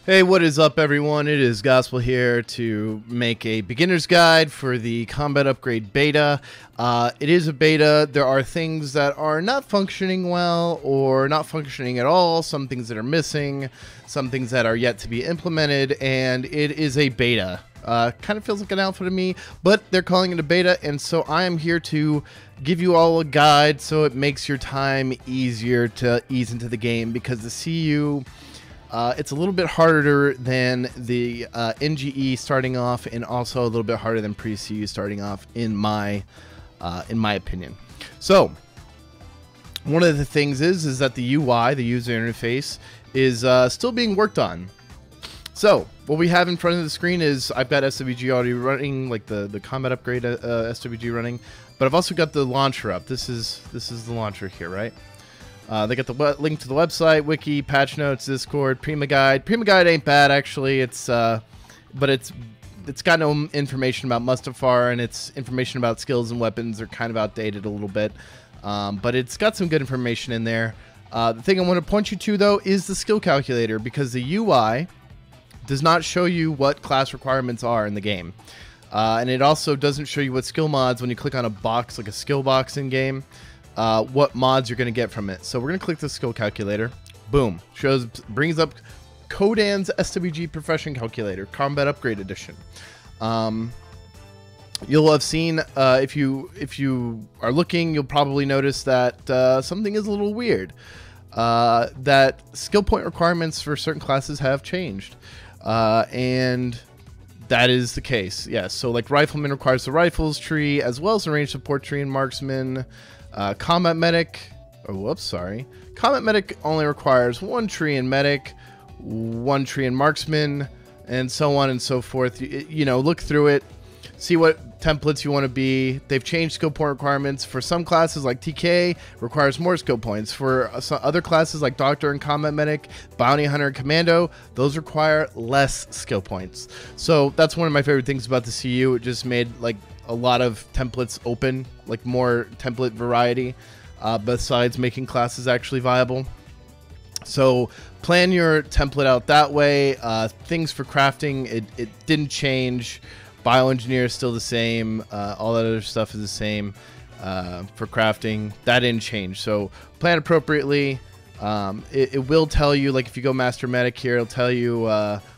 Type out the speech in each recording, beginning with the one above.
Hey, what is up, everyone? It is Gospel here to make a beginner's guide for the combat upgrade beta. It is a beta. There are things that are not functioning well or not functioning at all, some things that are missing, some things that are yet to be implemented, and it is a beta. Kind of feels like an alpha to me, but they're calling it a beta, and so I am here to give you all a guide so it makes your time easier to ease into the game, because the CU... it's a little bit harder than the NGE starting off, and also a little bit harder than pre-CU starting off, in my opinion. So, one of the things is that the UI, the user interface, is still being worked on. So, what we have in front of the screen is I've got SWG already running, like the combat upgrade SWG running, but I've also got the launcher up. This is the launcher here, right? They got the link to the website, wiki, patch notes, Discord, Prima Guide. Prima Guide ain't bad, actually. But it's got no information about Mustafar, and its information about skills and weapons are kind of outdated a little bit. But it's got some good information in there. The thing I want to point you to, though, is the skill calculator, because the UI does not show you what class requirements are in the game. And it also doesn't show you what skill mods when you click on a box, like a skill box in game. What mods you're going to get from it. So we're going to click the skill calculator. Boom. Brings up Codan's SWG Profession Calculator, Combat Upgrade Edition. You'll have seen, if you are looking, you'll probably notice that something is a little weird. That skill point requirements for certain classes have changed. And that is the case. Yes. So like Rifleman requires the Rifles tree, as well as the Range Support tree and Marksman. Combat Medic, Combat Medic only requires one tree in Medic, one tree in Marksman, and so on and so forth. You know, look through it, see what templates you want to be. They've changed skill point requirements. For some classes like TK, requires more skill points. For some other classes like Doctor and Combat Medic, Bounty Hunter and Commando, those require less skill points. So that's one of my favorite things about the CU. It just made like a lot of templates open, like more template variety, besides making classes actually viable. So plan your template out that way. Things for crafting, it didn't change. Bioengineer is still the same. All that other stuff is the same. For crafting, that didn't change. So plan appropriately. It will tell you, like if you go Master Medic here, it'll tell you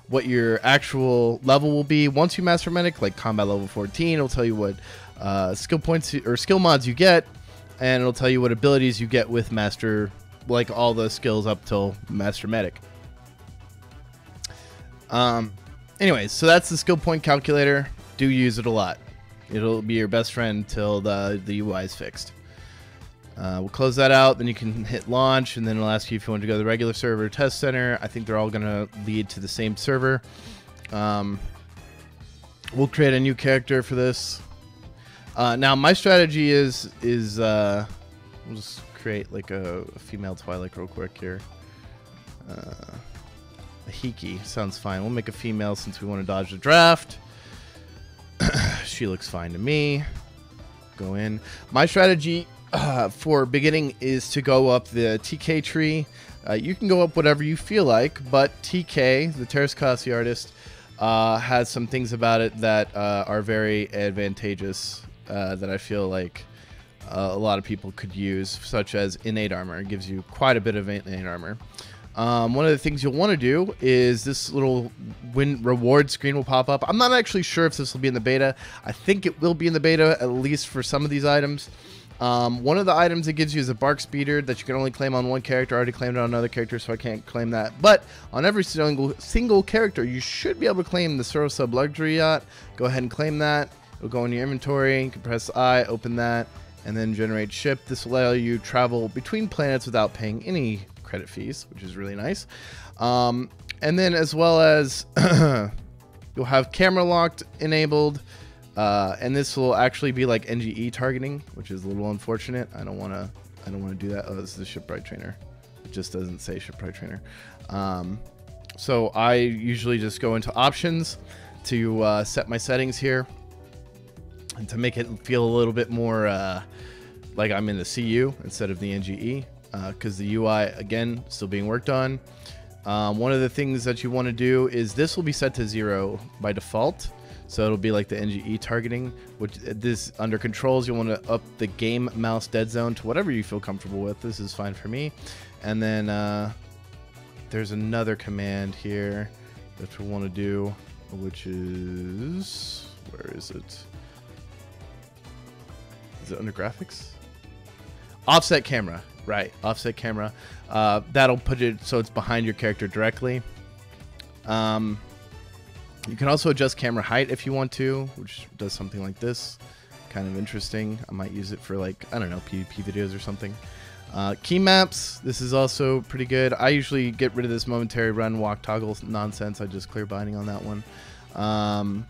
what your actual level will be once you Master Medic, like combat level 14. It'll tell you what skill points or skill mods you get, and it'll tell you what abilities you get with Master, like all the skills up till Master Medic. Anyways, so that's the skill point calculator. Do use it a lot. It'll be your best friend till the UI is fixed. We'll close that out, then you can hit launch, and then it'll ask you if you want to go to the regular server or test center. I think they're all going to lead to the same server. We'll create a new character for this. Now, my strategy is we'll just create like a female Twilight real quick here. A Hiki sounds fine. We'll make a female since we want to dodge the draft. She looks fine to me. Go in. My strategy for beginning is to go up the TK tree. You can go up whatever you feel like, but TK, the Terrace Kasi artist, has some things about it that are very advantageous that I feel like a lot of people could use, such as innate armor. It gives you quite a bit of innate armor. One of the things you'll want to do is this little reward screen will pop up. I'm not actually sure if this will be in the beta. I think it will be in the beta, at least for some of these items. One of the items it gives you is a bark speeder that you can only claim on one character. I already claimed it on another character, so I can't claim that. But on every single character, you should be able to claim the Suro Sub Luxury Yacht. Go ahead and claim that. It'll go in your inventory. You can press I, open that, and then generate ship. This will allow you to travel between planets without paying any credit fees, which is really nice. And then as well as you'll have camera locked enabled. And this will actually be like NGE targeting, which is a little unfortunate. I don't want to do that. Oh, this is the shipwright trainer. It just doesn't say shipwright trainer. So I usually just go into options to set my settings here, and to make it feel a little bit more like I'm in the CU instead of the NGE, because the UI again still being worked on. One of the things that you want to do is this will be set to 0 by default. So it'll be like the NGE targeting, which this under controls, you want to up the game mouse dead zone to whatever you feel comfortable with. This is fine for me. And then there's another command here that we want to do, which is, where is it? Is it under graphics? Offset camera, right? Offset camera. That'll put it so it's behind your character directly. You can also adjust camera height if you want to, which does something like this. Kind of interesting. I might use it for, like, I don't know, PvP videos or something. Key maps, this is also pretty good. I usually get rid of this momentary run walk toggle nonsense. I just clear binding on that one.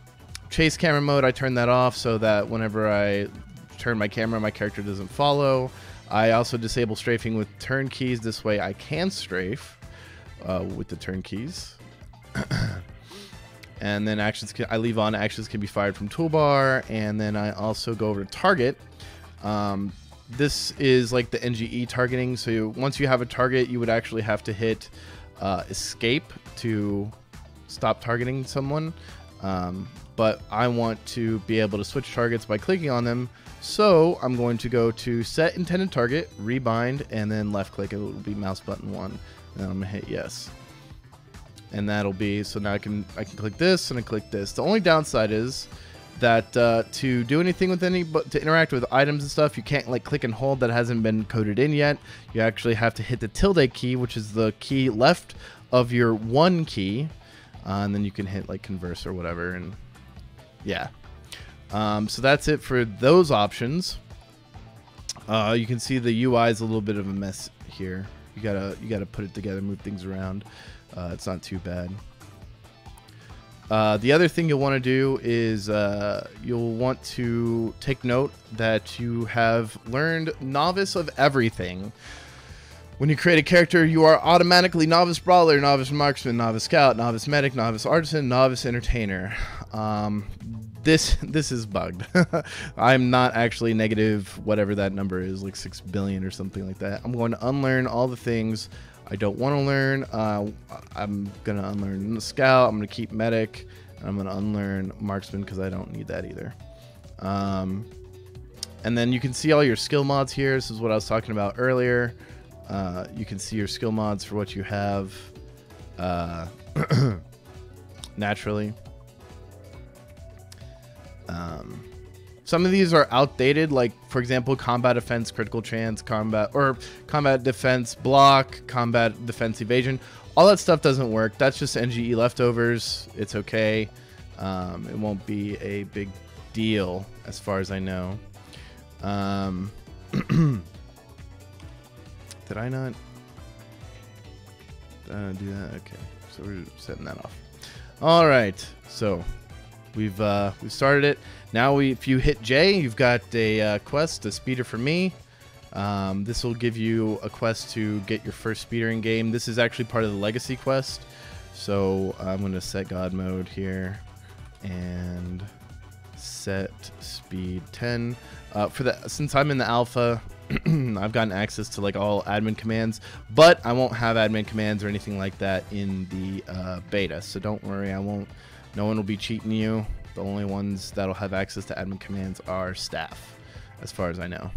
Chase camera mode, I turn that off so that whenever I turn my camera, my character doesn't follow. I also disable strafing with turn keys. This way I can strafe with the turn keys. And then I leave on actions can be fired from toolbar. And then I also go over to target. This is like the NGE targeting. So once you have a target, you would actually have to hit escape to stop targeting someone. But I want to be able to switch targets by clicking on them. So I'm going to go to set intended target, rebind, and then left click. It will be mouse button 1. And I'm gonna hit yes. And that'll be, so now I can click this and I click this. The only downside is that to do anything with to interact with items and stuff, you can't like click and hold. That hasn't been coded in yet. You actually have to hit the tilde key, which is the key left of your 1 key, and then you can hit like converse or whatever. And yeah, so that's it for those options. You can see the UI is a little bit of a mess here. You gotta put it together, move things around. It's not too bad. The other thing you'll want to do is you'll want to take note that you have learned Novice of Everything. When you create a character, you are automatically Novice Brawler, Novice Marksman, Novice Scout, Novice Medic, Novice Artisan, Novice Entertainer. This is bugged. I'm not actually negative whatever that number is, like 6 billion or something like that. I'm going to unlearn all the things I don't want to learn. I'm going to unlearn the Scout. I'm going to keep Medic. And I'm going to unlearn Marksman because I don't need that either. And then you can see all your skill mods here. This is what I was talking about earlier. You can see your skill mods for what you have naturally. Some of these are outdated, like for example, combat defense, critical chance, combat defense block, combat defense evasion. All that stuff doesn't work. That's just NGE leftovers. It's okay. It won't be a big deal as far as I know. Did I not do that? Okay, so we're setting that off. All right, so we've started it. Now if you hit J, you've got a quest, a speeder for me. This will give you a quest to get your first speeder in game. This is actually part of the legacy quest. So I'm going to set God mode here and set speed 10. Since I'm in the alpha, I've gotten access to like all admin commands, but I won't have admin commands or anything like that in the beta. So don't worry, no one will be cheating you. The only ones that'll have access to admin commands are staff, as far as I know.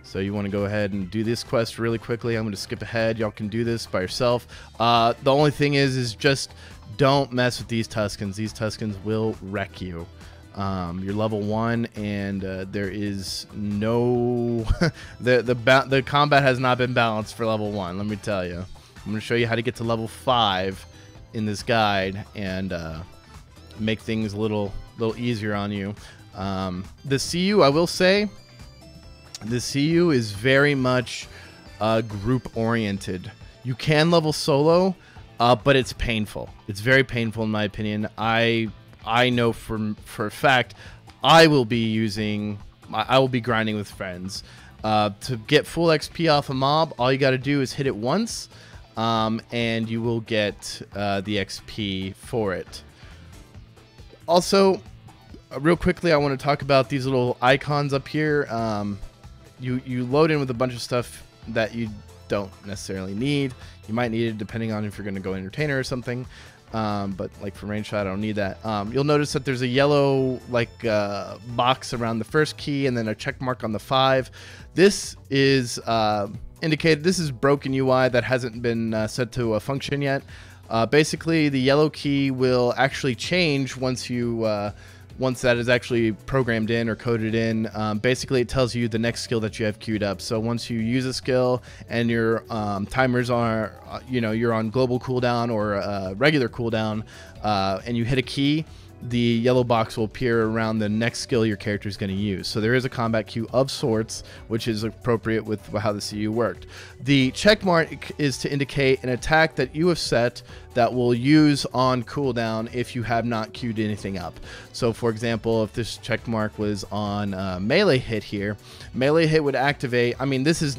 So you want to go ahead and do this quest really quickly. I'm going to skip ahead. Y'all can do this by yourself. The only thing is just don't mess with these Tuscans. These Tuscans will wreck you. You're level 1, and there is no the combat has not been balanced for level 1. Let me tell you. I'm going to show you how to get to level 5 in this guide and make things a little easier on you. The CU, I will say, the CU is very much group oriented. You can level solo, but it's painful. It's very painful in my opinion. I know for a fact I will be grinding with friends. To get full XP off a mob, all you got to do is hit it once, and you will get the XP for it. Also, real quickly, I want to talk about these little icons up here. You load in with a bunch of stuff that you don't necessarily need. You might need it depending on if you're going to go entertainer or something. But like for range shot, I don't need that. You'll notice that there's a yellow box around the first key and then a check mark on the 5. This is indicated. This is broken UI that hasn't been set to a function yet. Basically, the yellow key will actually change once that is actually programmed in or coded in. Basically, it tells you the next skill that you have queued up. So once you use a skill and your timers are, you're on global cooldown or regular cooldown, and you hit a key, the yellow box will appear around the next skill your character is going to use. So there is a combat queue of sorts, which is appropriate with how the CU worked. The check mark is to indicate an attack that you have set that will use on cooldown if you have not queued anything up. So for example, if this check mark was on melee hit here, melee hit would activate. I mean, this is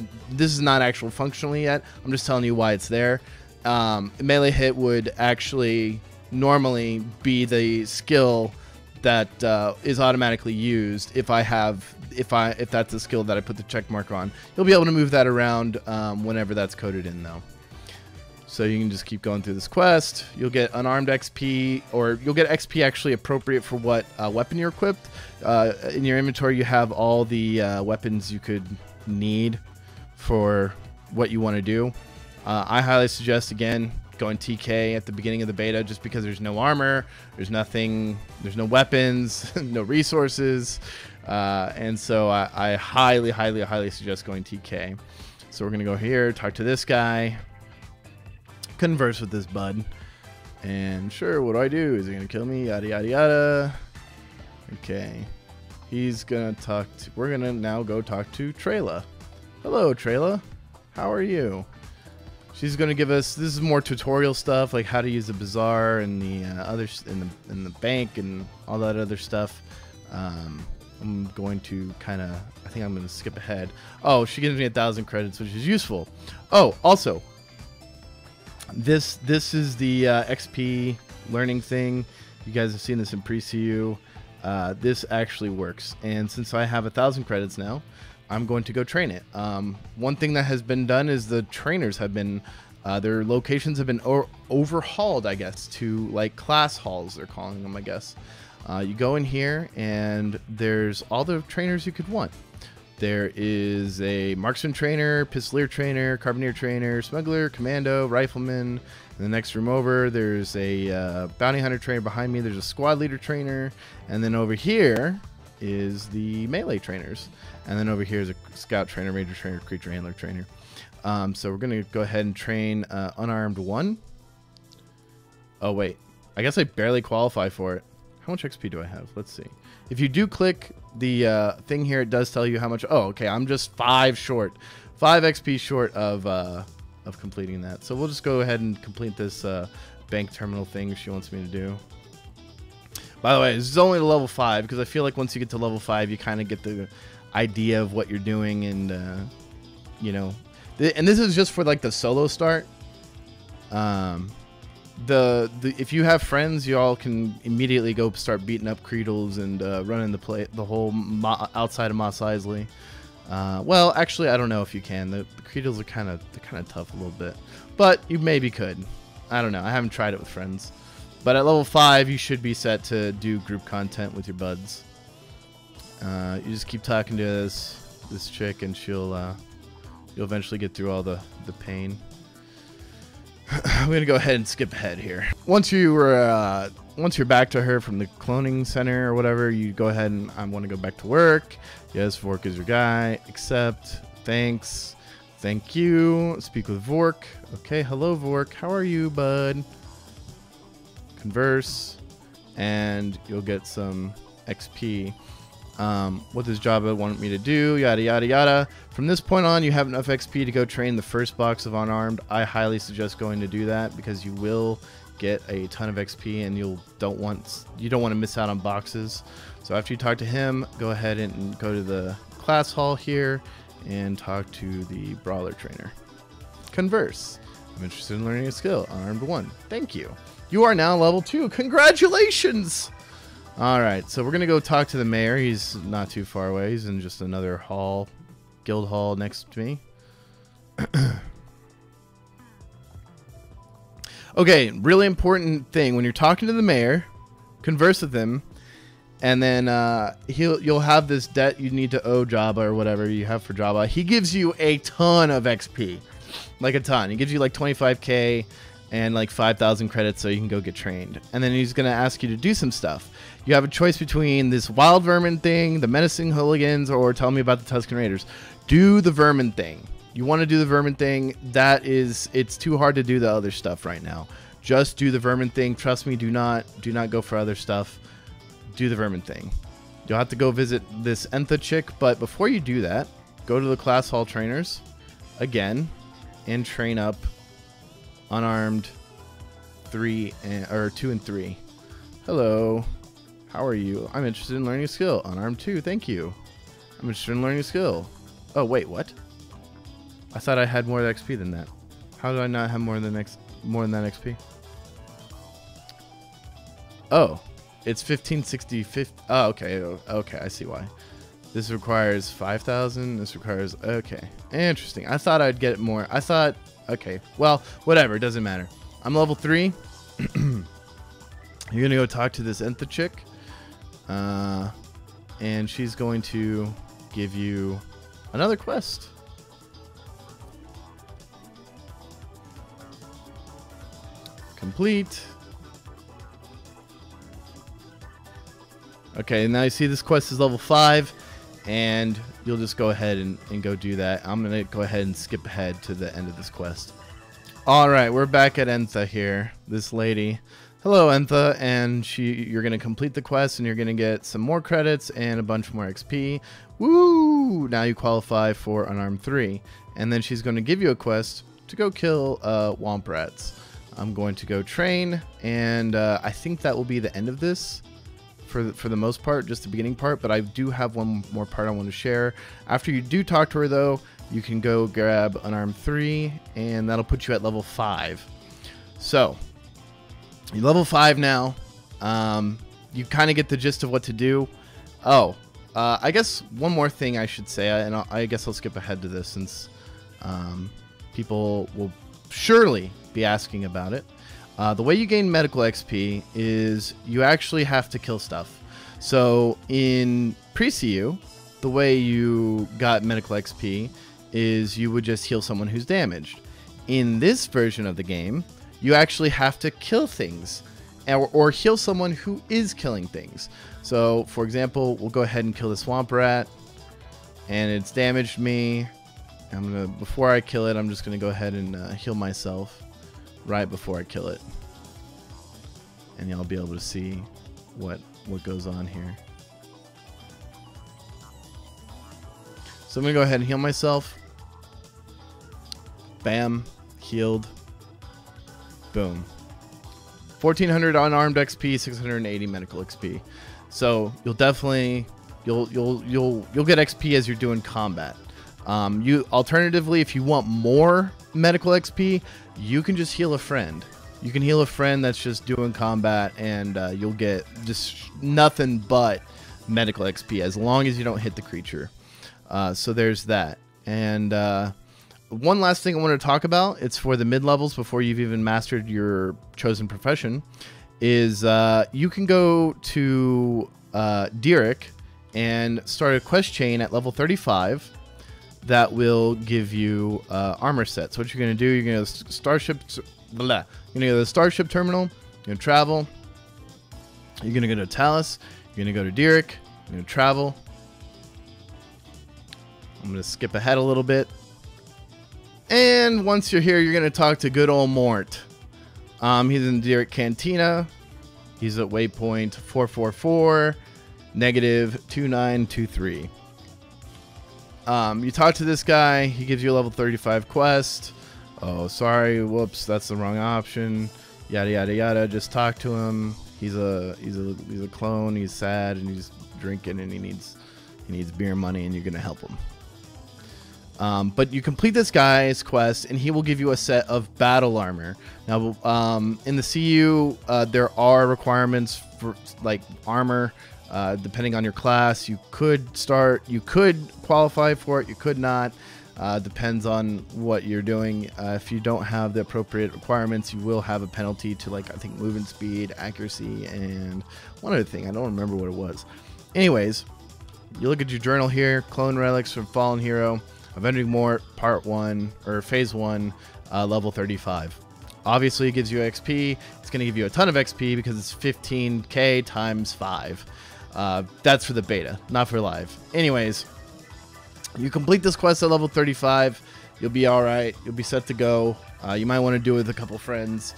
not actual functionally yet. I'm just telling you why it's there. Melee hit would actually normally be the skill that is automatically used if that's a skill that I put the check mark on. You'll be able to move that around whenever that's coded in though. So you can just keep going through this quest. You'll get unarmed XP, or you'll get XP actually appropriate for what weapon you're equipped. In your inventory you have all the weapons you could need for what you want to do. I highly suggest, again, going TK at the beginning of the beta, just because there's no armor, there's nothing, there's no weapons, no resources, and so I highly suggest going TK. So we're gonna go here, talk to this guy, converse with this bud, and sure, what do I do? Is he gonna kill me? Yada yada yada. Okay, he's gonna talk to, we're gonna now go talk to Trayla. Hello Trayla, how are you? She's going to give us, this is more tutorial stuff, like how to use the bazaar and the others in the bank and all that other stuff. I'm going to I think I'm going to skip ahead. Oh, she gives me 1,000 credits, which is useful. Oh, also, this is the XP learning thing. You guys have seen this in pre-CU. This actually works, and since I have 1,000 credits now, I'm going to go train it. One thing that has been done is the trainers have been, their locations have been overhauled, I guess, to like class halls, they're calling them, I guess. You go in here and there's all the trainers you could want. There is a marksman trainer, pistolier trainer, carbineer trainer, smuggler, commando, rifleman. In the next room over, there's a bounty hunter trainer behind me. There's a squad leader trainer. And then over here is the melee trainers. And then over here is a scout trainer, ranger trainer, creature handler trainer. So we're going to go ahead and train unarmed 1. Oh, wait. I guess I barely qualify for it. How much XP do I have? Let's see. If you do click the thing here, it does tell you how much. Oh, okay. I'm just 5 short. 5 XP short of completing that. So we'll just go ahead and complete this bank terminal thing she wants me to do. By the way, this is only to level 5, because I feel like once you get to level 5, you kind of get the idea of what you're doing, and you know, and this is just for like the solo start. If you have friends, you all can immediately go start beating up Creedles and running the whole outside of Mos Eisley. Well, actually, I don't know if you can. The Creedles are kind of tough a little bit, but you maybe could. I don't know. I haven't tried it with friends. But at level 5, you should be set to do group content with your buds. You just keep talking to this chick, and you'll eventually get through all the pain. I'm gonna go ahead and skip ahead here. Once you're back to her from the cloning center or whatever, you go ahead and I want to go back to work. Yes, Vork is your guy. Accept. Thanks. Thank you. Speak with Vork. Okay, hello Vork. How are you, bud? Converse, and you'll get some XP. What does Jabba want me to do? Yada yada yada. From this point on, you have enough XP to go train the first box of unarmed. I highly suggest going to do that, because you will get a ton of XP, and you don't want to miss out on boxes. So after you talk to him, go ahead and go to the class hall here and talk to the brawler trainer. Converse. I'm interested in learning a skill. Unarmed 1. Thank you. You are now level 2. Congratulations! Alright, so we're going to go talk to the mayor. He's not too far away. He's in just another hall, guild hall next to me. Okay, really important thing. When you're talking to the mayor, converse with him, and then you'll have this debt you need to owe Jabba or whatever you have for Jabba. He gives you a ton of XP. Like a ton. He gives you like 25k and like 5,000 credits so you can go get trained. And then he's going to ask you to do some stuff. You have a choice between this wild vermin thing, the menacing hooligans, or tell me about the Tusken Raiders. Do the vermin thing. You want to do the vermin thing. It's too hard to do the other stuff right now. Just do the vermin thing. Trust me, do not go for other stuff. Do the vermin thing. You'll have to go visit this Entha chick, but before you do that, go to the class hall trainers again and train up unarmed 2 and 3. Hello. How are you? I'm interested in learning a skill. Unarmed 2, thank you. I'm interested in learning a skill. Oh, wait, what? I thought I had more XP than that. How do I not have more than that XP? Oh, it's 1560. Oh, okay. Okay, I see why. This requires 5,000. This requires... Okay, interesting. I thought I'd get more. I thought... Okay, well, whatever. It doesn't matter. I'm level 3. You're going to go talk to this Entha chick. And she's going to give you another quest. Complete. Okay, now you see this quest is level 5, and you'll just go ahead and go do that. I'm going to go ahead and skip ahead to the end of this quest. Alright, we're back at Entha here. This lady. Hello, Entha, and you're going to complete the quest, and you're going to get some more credits and a bunch more XP. Woo! Now you qualify for Unarmed 3. And then she's going to give you a quest to go kill Womp Rats. I'm going to go train, and I think that will be the end of this for the most part, just the beginning part, but I do have one more part I want to share. After you do talk to her, though, you can go grab Unarmed 3, and that'll put you at level 5. So, you're level 5 now. You kind of get the gist of what to do. Oh, I guess one more thing I should say, and I guess I'll skip ahead to this since people will surely be asking about it. The way you gain medical XP is you actually have to kill stuff. So in pre-CU, the way you got medical XP is you would just heal someone who's damaged. In this version of the game, you actually have to kill things or heal someone who is killing things. So for example, we'll go ahead and kill the swamp rat, and it's damaged me. Before I kill it, I'm just gonna go ahead and heal myself right before I kill it, and y'all be able to see what goes on here. So I'm gonna go ahead and heal myself. Bam, healed. Boom. 1400 unarmed XP, 680 medical XP. So you'll definitely you'll get XP as you're doing combat. Alternatively, if you want more medical XP, you can just heal a friend. You can heal a friend that's just doing combat, and you'll get just nothing but medical XP as long as you don't hit the creature. So there's that. And one last thing I want to talk about, it's for the mid-levels before you've even mastered your chosen profession, is you can go to Derek and start a quest chain at level 35 that will give you armor sets. What you're going to do, you're going to go to Starship, you're going to go to the Starship Terminal, you're going to travel, you're going to go to Talus, you're going to go to Derek, you're going to travel. I'm going to skip ahead a little bit. And once you're here, you're going to talk to good old Mort. He's in the Derek Cantina. He's at waypoint 444, -2923. You talk to this guy. He gives you a level 35 quest. Oh, sorry. Whoops, that's the wrong option. Yada yada yada. Just talk to him. He's a clone. He's sad and he's drinking and he needs beer money, and you're gonna help him. But you complete this guy's quest, and he will give you a set of battle armor. Now, in the CU, there are requirements for like armor. Depending on your class, you could qualify for it, you could not. Depends on what you're doing. If you don't have the appropriate requirements, you will have a penalty to, like, I think movement speed, accuracy, and one other thing. I don't remember what it was. Anyways, you look at your journal here. Clone relics from Fallen Hero, Avenging Mort, Part 1, or Phase 1, level 35. Obviously, it gives you XP. It's going to give you a ton of XP because it's 15k times 5. That's for the beta, not for live. Anyways, you complete this quest at level 35, you'll be all right. You'll be set to go. You might want to do it with a couple friends.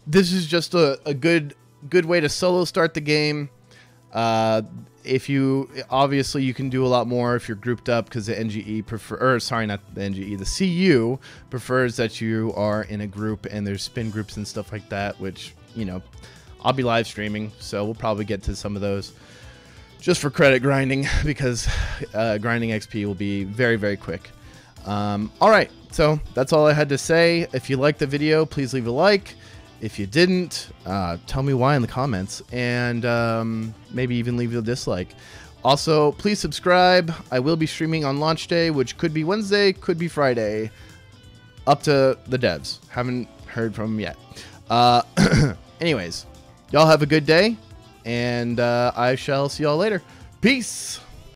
This is just a good way to solo start the game. If you obviously you can do a lot more if you're grouped up, because the NGE not the NGE, the CU prefers that you are in a group, and there's spin groups and stuff like that, which, you know, I'll be live streaming, so we'll probably get to some of those just for credit grinding, because grinding XP will be very, very quick. All right, so that's all I had to say. If you liked the video, please leave a like. If you didn't, tell me why in the comments, and maybe even leave a dislike. Also, please subscribe. I will be streaming on launch day, which could be Wednesday, could be Friday. Up to the devs. Haven't heard from them yet. Anyways, y'all have a good day, and I shall see y'all later. Peace!